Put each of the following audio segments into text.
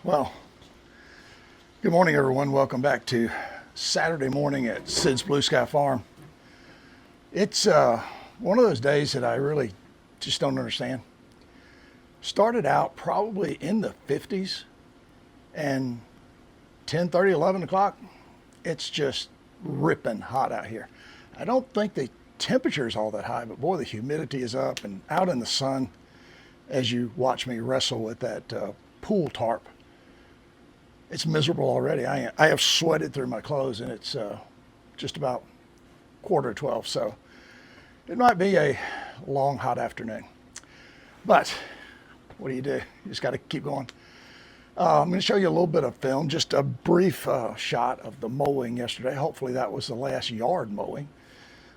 Well, good morning, everyone. Welcome back to Saturday morning at Sid's Blue Sky Farm. It's one of those days that I really just don't understand. Started out probably in the 50s, and 10:30, 11 o'clock, it's just ripping hot out here. I don't think the temperature is all that high, but boy, the humidity is up, and out in the sun as you watch me wrestle with that pool tarp. It's miserable already. I have sweated through my clothes, and it's just about 11:45, so it might be a long, hot afternoon. But what do? You just got to keep going. I'm going to show you a little bit of film, just a brief shot of the mowing yesterday. Hopefully that was the last yard mowing.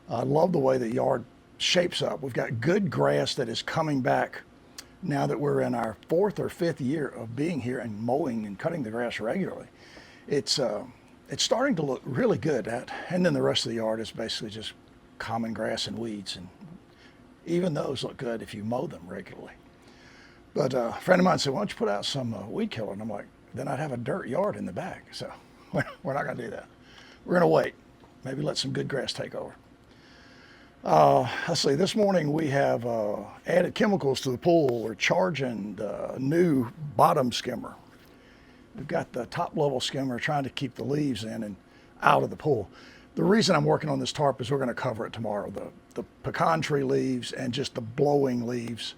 I love the way the yard shapes up. We've got good grass that is coming back now that we're in our 4th or 5th year of being here and mowing and cutting the grass regularly. It's starting to look really good. And then the rest of the yard is basically just common grass and weeds. And even those look good if you mow them regularly. But a friend of mine said, why don't you put out some weed killer? And I'm like, then I'd have a dirt yard in the back. So we're not going to do that. We're going to wait. Maybe let some good grass take over. Let's see, this morning we have added chemicals to the pool. We're charging the new bottom skimmer. We've got the top level skimmer trying to keep the leaves in and out of the pool. The reason I'm working on this tarp is we're going to cover it tomorrow. The pecan tree leaves and just the blowing leaves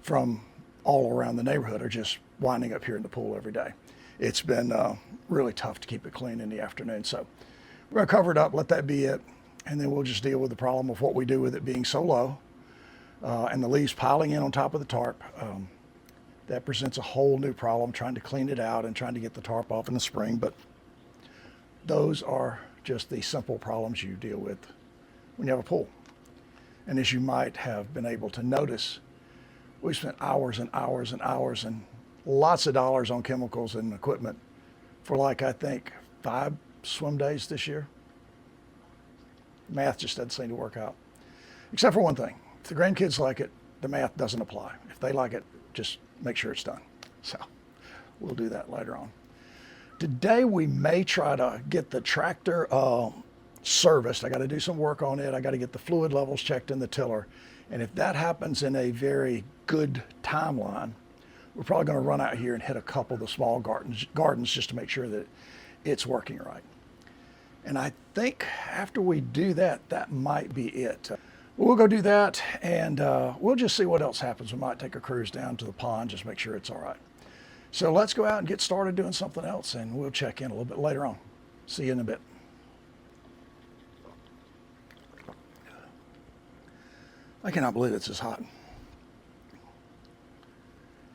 from all around the neighborhood are just winding up here in the pool every day. It's been really tough to keep it clean in the afternoon. So we're going to cover it up, let that be it. And then we'll just deal with the problem of what we do with it being so low and the leaves piling in on top of the tarp. That presents a whole new problem, trying to clean it out and trying to get the tarp off in the spring. But those are just the simple problems you deal with when you have a pool. And as you might have been able to notice, we spent hours and hours and hours and lots of dollars on chemicals and equipment for I think 5 swim days this year. Math just doesn't seem to work out. Except for one thing. If the grandkids like it, the math doesn't apply. If they like it, just make sure it's done. So we'll do that later on. Today we may try to get the tractor serviced. I got to do some work on it. I got to get the fluid levels checked in the tiller. And if that happens in a very good timeline, we're probably going to run out here and hit a couple of the small gardens just to make sure that it's working right. And I think after we do that, that might be it. We'll go do that, and we'll just see what else happens. We might take a cruise down to the pond, just make sure it's all right. So let's go out and get started doing something else, and we'll check in a little bit later on. See you in a bit. I cannot believe it's this hot.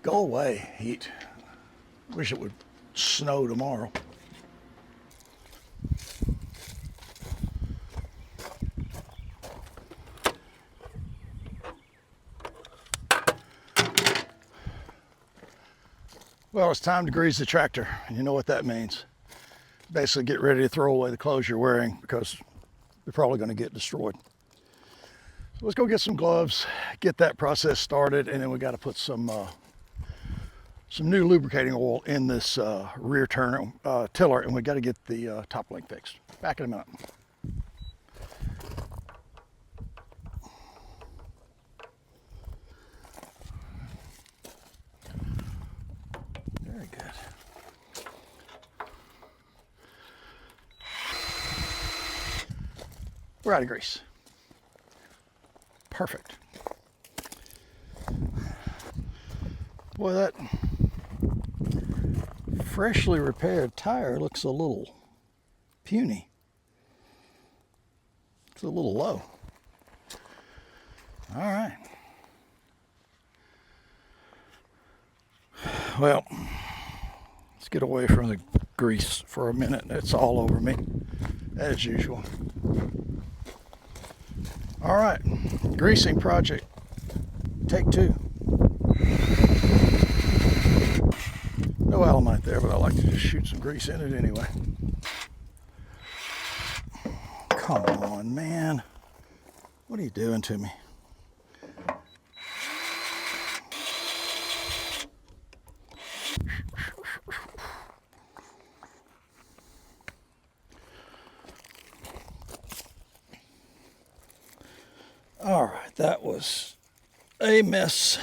Go away, heat. Wish it would snow tomorrow. Well, it's time to grease the tractor, and you know what that means. Basically, get ready to throw away the clothes you're wearing because they're probably going to get destroyed. So let's go get some gloves, get that process started, and then we got to put some new lubricating oil in this rear tiller, and we got to get the top link fixed. Back in a minute. Very good. We're out of grease. Perfect. Boy, that freshly repaired tire looks a little puny. It's a little low. All right. Well, let's get away from the grease for a minute. It's all over me, as usual. All right, greasing project, take 2. No alamite there, but I like to just shoot some grease in it anyway. Come on, man. What are you doing to me? All right, that was a mess.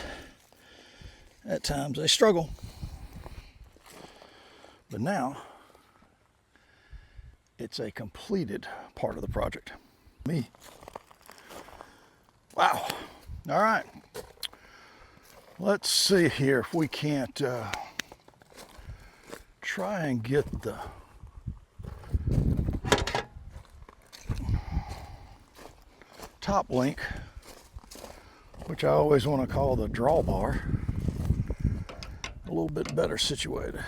At times a struggle. But now it's a completed part of the project. Me. Wow. All right. Let's see here if we can't try and get the top link, which I always want to call the drawbar, a little bit better situated.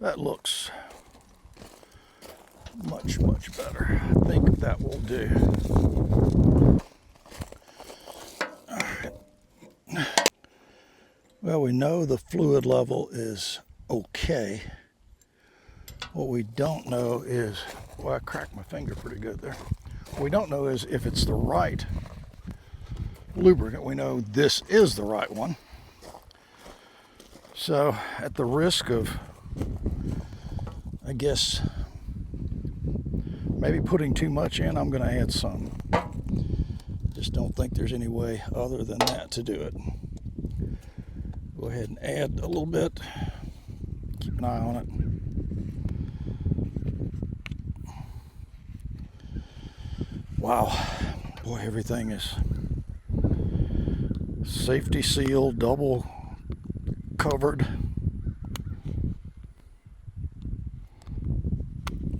That looks much, much better. I think that will do. All right. Well, we know the fluid level is okay. What we don't know is, well, I cracked my finger pretty good there. What we don't know is if it's the right lubricant. We know this is the right one. So at the risk of, I guess, maybe putting too much in, I'm going to add some. Just don't think there's any way other than that to do it. Go ahead and add a little bit. Keep an eye on it. Wow. Boy, everything is safety sealed, double covered.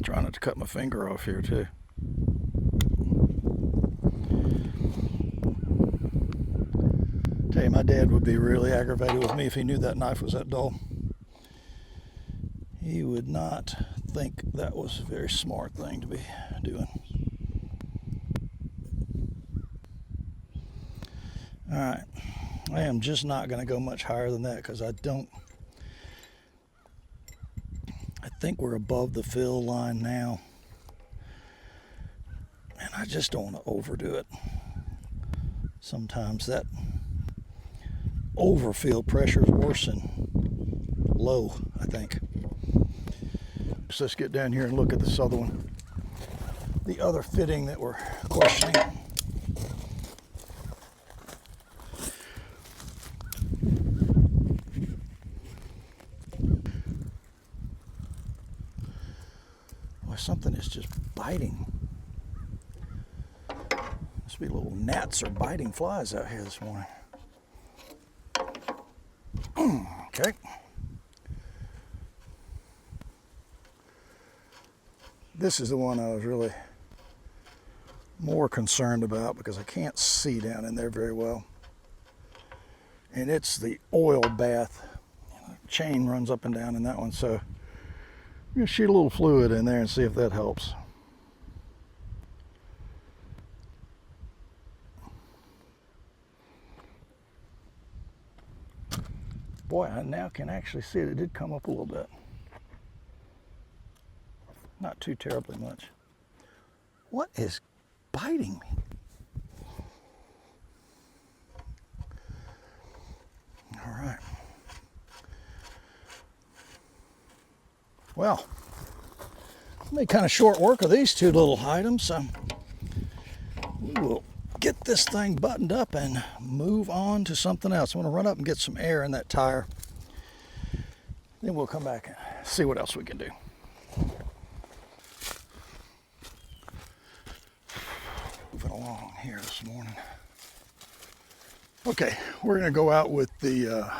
Trying not to cut my finger off here too. Tell you, my dad would be really aggravated with me if he knew that knife was that dull. He would not think that was a very smart thing to be doing. All right, I am just not going to go much higher than that because I think we're above the fill line now, and I just don't want to overdo it. Sometimes that overfill pressure is worse than low, I think. So let's get down here and look at this other one, the other fitting that we're questioning. Something is just biting. Must be little gnats or biting flies out here this morning. Okay. This is the one I was really more concerned about because I can't see down in there very well. And it's the oil bath. Chain runs up and down in that one, so I'm going to shoot a little fluid in there and see if that helps. Boy, I now can actually see it. It did come up a little bit. Not too terribly much. What is biting me? All right. Well, made kind of short work of these two little items. We will get this thing buttoned up and move on to something else. I'm going to run up and get some air in that tire. Then we'll come back and see what else we can do. Moving along here this morning. Okay, we're going to go out with the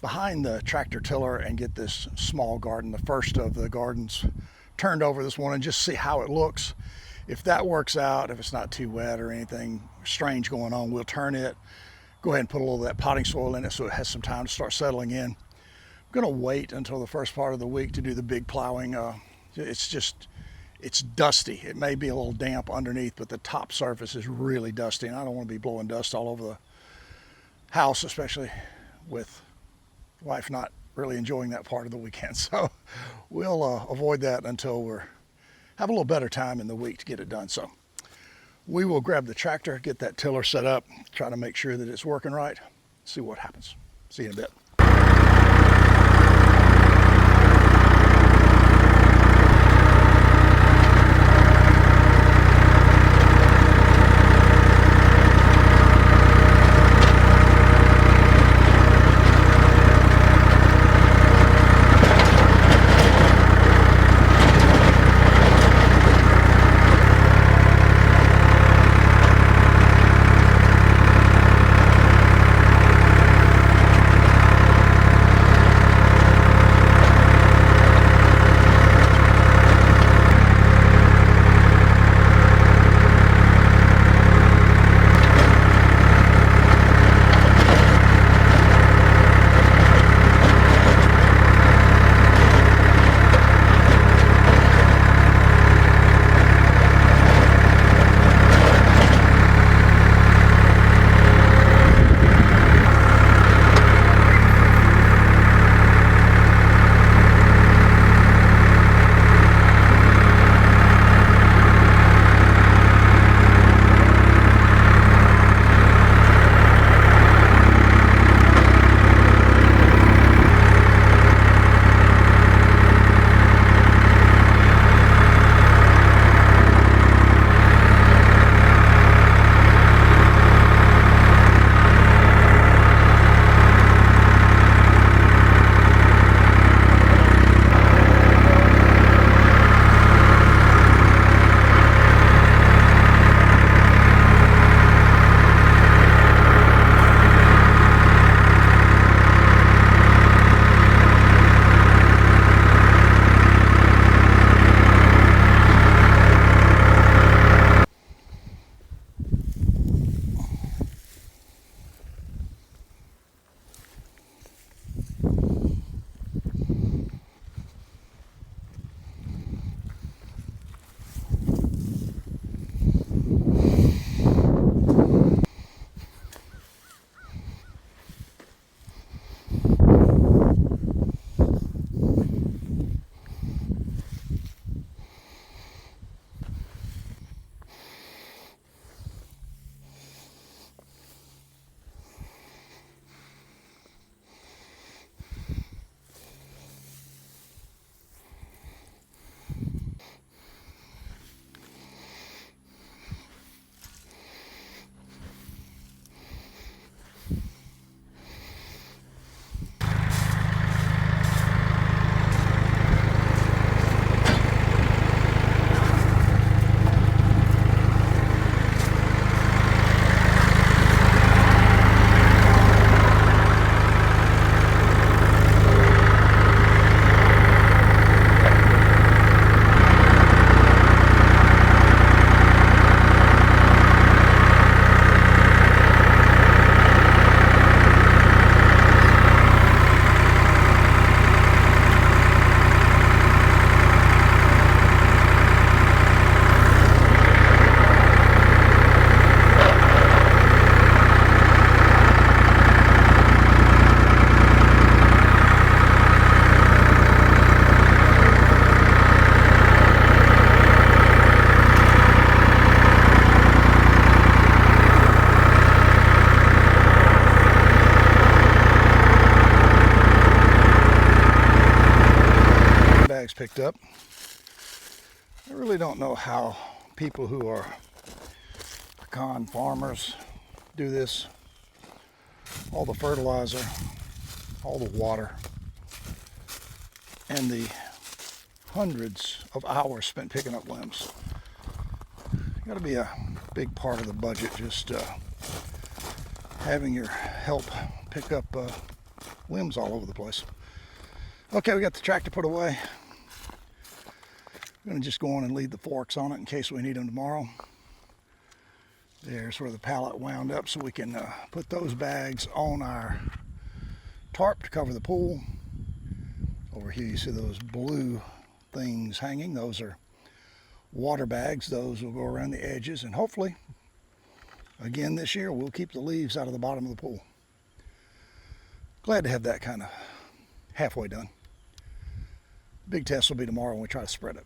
behind the tractor tiller and get this small garden, the first of the gardens, turned over this morning, just see how it looks. If that works out, if it's not too wet or anything strange going on, we'll turn it, go ahead and put a little of that potting soil in it so it has some time to start settling in. I'm going to wait until the first part of the week to do the big plowing. It's dusty. It may be a little damp underneath, but the top surface is really dusty, and I don't want to be blowing dust all over the house, especially with wife not really enjoying that part of the weekend. So we'll avoid that until we're have a little better time in the week to get it done. So we will grab the tractor, get that tiller set up, try to make sure that it's working right, see what happens. See you in a bit. Picked up. I really don't know how people who are pecan farmers do this. All the fertilizer, all the water, and the hundreds of hours spent picking up limbs. Got to be a big part of the budget, just having your help pick up limbs all over the place. Okay, we got the tractor put away. I'm going to just go on and leave the forks on it in case we need them tomorrow. There's where the pallet wound up, so we can put those bags on our tarp to cover the pool. Over here you see those blue things hanging. Those are water bags. Those will go around the edges, and hopefully, again this year, we'll keep the leaves out of the bottom of the pool. Glad to have that kind of halfway done. Big test will be tomorrow when we try to spread it.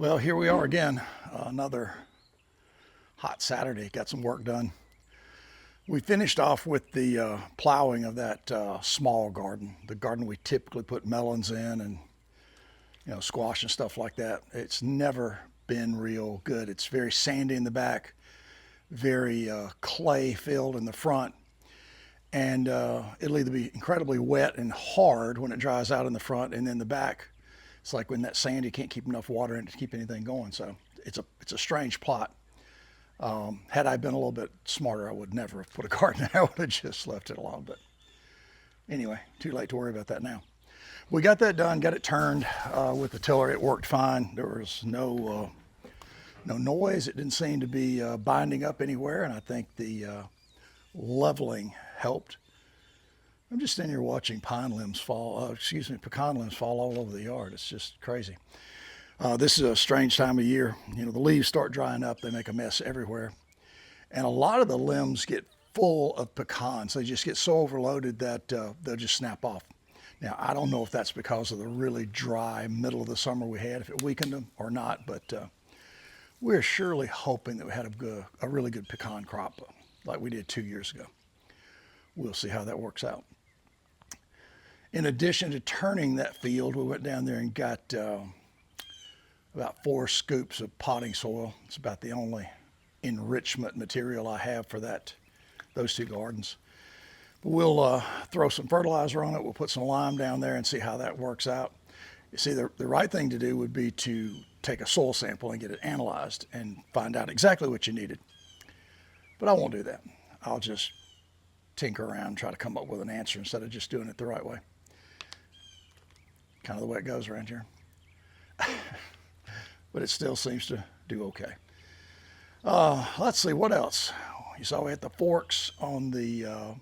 Well, here we are again, another hot Saturday. Got some work done. We finished off with the plowing of that small garden, the garden we typically put melons in and squash and stuff like that. It's never been real good. It's very sandy in the back, very clay filled in the front, and it'll either be incredibly wet and hard when it dries out in the front, and then the back, it's like when that sand, you can't keep enough water in it to keep anything going. So it's a strange plot. Had I been a little bit smarter, I would never have put a garden there. I would have just left it alone. But anyway, too late to worry about that now. We got that done, got it turned with the tiller. It worked fine. There was no noise. It didn't seem to be binding up anywhere, and I think the leveling helped. I'm just standing here watching pecan limbs fall all over the yard. It's just crazy. This is a strange time of year. The leaves start drying up. They make a mess everywhere. And a lot of the limbs get full of pecans. They just get so overloaded that they'll just snap off. Now, I don't know if that's because of the really dry middle of the summer we had, if it weakened them or not, but we're surely hoping that we had a really good pecan crop like we did 2 years ago. We'll see how that works out. In addition to turning that field, we went down there and got about 4 scoops of potting soil. It's about the only enrichment material I have for those 2 gardens. But we'll throw some fertilizer on it. We'll put some lime down there and see how that works out. You see, the right thing to do would be to take a soil sample and get it analyzed and find out exactly what you needed. But I won't do that. I'll just tinker around and try to come up with an answer instead of just doing it the right way. Kind of the way it goes around here. But it still seems to do okay. Let's see, what else? You saw we had the forks on the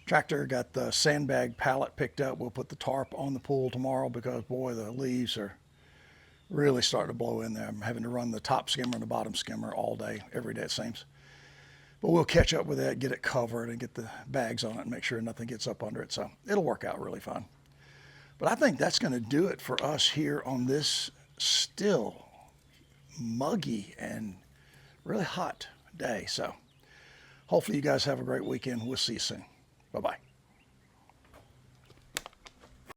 tractor, got the sandbag pallet picked up. We'll put the tarp on the pool tomorrow because, boy, the leaves are really starting to blow in there. I'm having to run the top skimmer and the bottom skimmer all day, every day it seems. But we'll catch up with that, get it covered, and get the bags on it and make sure nothing gets up under it. So it'll work out really fine. But I think that's going to do it for us here on this still muggy and really hot day. So hopefully you guys have a great weekend. We'll see you soon. Bye-bye.